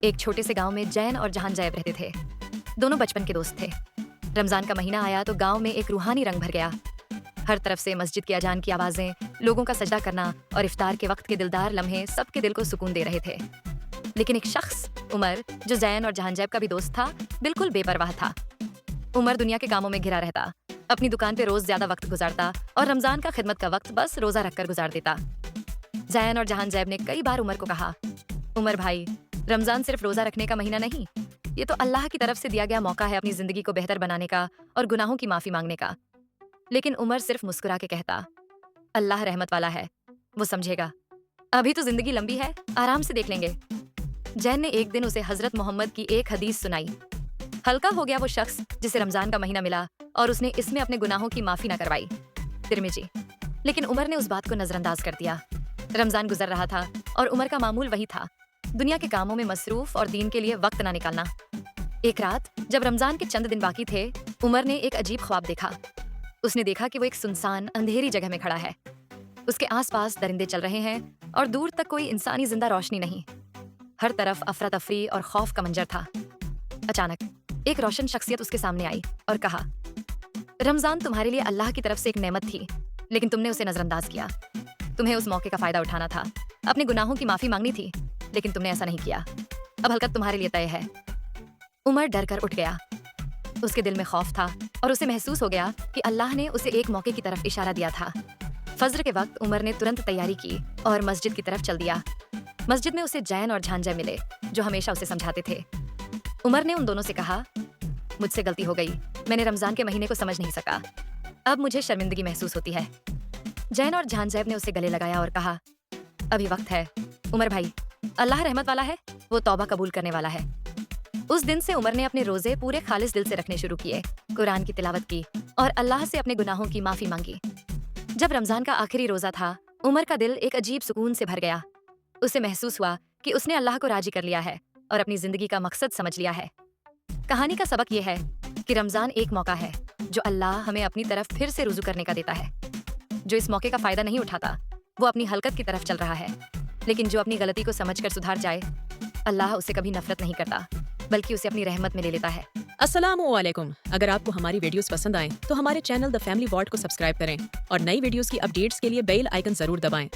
एक छोटे से गांव में जैन और जहान जैब रहते थे। दोनों बचपन के दोस्त थे। रमजान का महीना आया तो गांव में एक रूहानी रंग भर गया। हर तरफ से मस्जिद की अजान की आवाजें, लोगों का सजदा करना और इफ्तार के वक्त के दिलदार लम्हे सबके दिल को सुकून दे रहे थे। लेकिन एक शख्स, उमर, जो जैन और जहान जैब का भी दोस्त था, बिल्कुल बेपरवाह था। उमर दुनिया के कामों में घिरा रहता, अपनी दुकान पे रोज ज्यादा वक्त गुजारता और रमजान का खिदमत का वक्त बस रोजा रखकर गुजार देता। जैन और जहान जैब ने कई बार उमर को कहा, उमर भाई, रमजान सिर्फ रोजा रखने का महीना नहीं, ये तो अल्लाह की तरफ से दिया गया मौका है अपनी जिंदगी को बेहतर बनाने का और गुनाहों की माफी मांगने का। लेकिन उमर सिर्फ मुस्कुरा के कहता, अल्लाह रहमत वाला है, वो समझेगा, अभी तो जिंदगी लंबी है, आराम से देख लेंगे। जैन ने एक दिन उसे हजरत मोहम्मद की एक हदीस सुनाई। हल्का हो गया वो शख्स जिसे रमजान का महीना मिला और उसने इसमें अपने गुनाहों की माफी न करवाई। तिरमिजी। लेकिन उमर ने उस बात को नजरअंदाज कर दिया। रमजान गुजर रहा था और उमर का मामूल वही था, दुनिया के कामों में मसरूफ और दीन के लिए वक्त ना निकालना। एक रात जब रमजान के चंद दिन बाकी थे, उमर ने एक अजीब ख्वाब देखा। उसने देखा कि वो एक सुनसान अंधेरी जगह में खड़ा है। उसके आसपास दरिंदे चल रहे हैं और दूर तक कोई इंसानी जिंदा रोशनी नहीं। हर तरफ अफरा तफरी और खौफ का मंजर था। अचानक एक रोशन शख्सियत उसके सामने आई और कहा, रमजान तुम्हारे लिए अल्लाह की तरफ से एक नेमत थी, लेकिन तुमने उसे नजरअंदाज किया। तुम्हें उस मौके का फायदा उठाना था, अपने गुनाहों की माफी मांगनी थी, लेकिन तुमने ऐसा नहीं किया। अब हलकत तुम्हारे लिए तय है। उमर डर कर उठ गया। उसके दिल में खौफ था और उसे महसूस हो गया कि अल्लाह ने उसे एक मौके की तरफ इशारा दिया था। फज्र के वक्त उमर ने तुरंत तैयारी की और मस्जिद की तरफ चल दिया। मस्जिद में उसे जैन और झांझा मिले, जो हमेशा उसे समझाते थे। उमर ने उन दोनों से कहा, मुझसे गलती हो गई, मैंने रमजान के महीने को समझ नहीं सका, अब मुझे शर्मिंदगी महसूस होती है। जैन और झांझैब ने उसे गले लगाया और कहा, अभी वक्त है उमर भाई, अल्लाह रहमत वाला है, वो तौबा कबूल करने वाला है। उस दिन से उमर ने अपने रोजे पूरे खालिस दिल से रखने शुरू किए, कुरान की तिलावत की और अल्लाह से अपने गुनाहों की माफी मांगी। जब रमजान का आखिरी रोजा था, उमर का दिल एक अजीब सुकून से भर गया। उसे महसूस हुआ कि उसने अल्लाह को राजी कर लिया है और अपनी जिंदगी का मकसद समझ लिया है। कहानी का सबक ये है कि रमजान एक मौका है जो अल्लाह हमें अपनी तरफ फिर से रुजू करने का देता है। जो इस मौके का फायदा नहीं उठाता, वो अपनी हलकत की तरफ चल रहा है, लेकिन जो अपनी गलती को समझकर सुधार जाए, अल्लाह उसे कभी नफरत नहीं करता, बल्कि उसे अपनी रहमत में ले लेता है। अस्सलामुअलैकुम। अगर आपको हमारी वीडियोस पसंद आएं तो हमारे चैनल द फैमिली वॉर्ड को सब्सक्राइब करें और नई वीडियोस की अपडेट्स के लिए बेल आइकन जरूर दबाएं।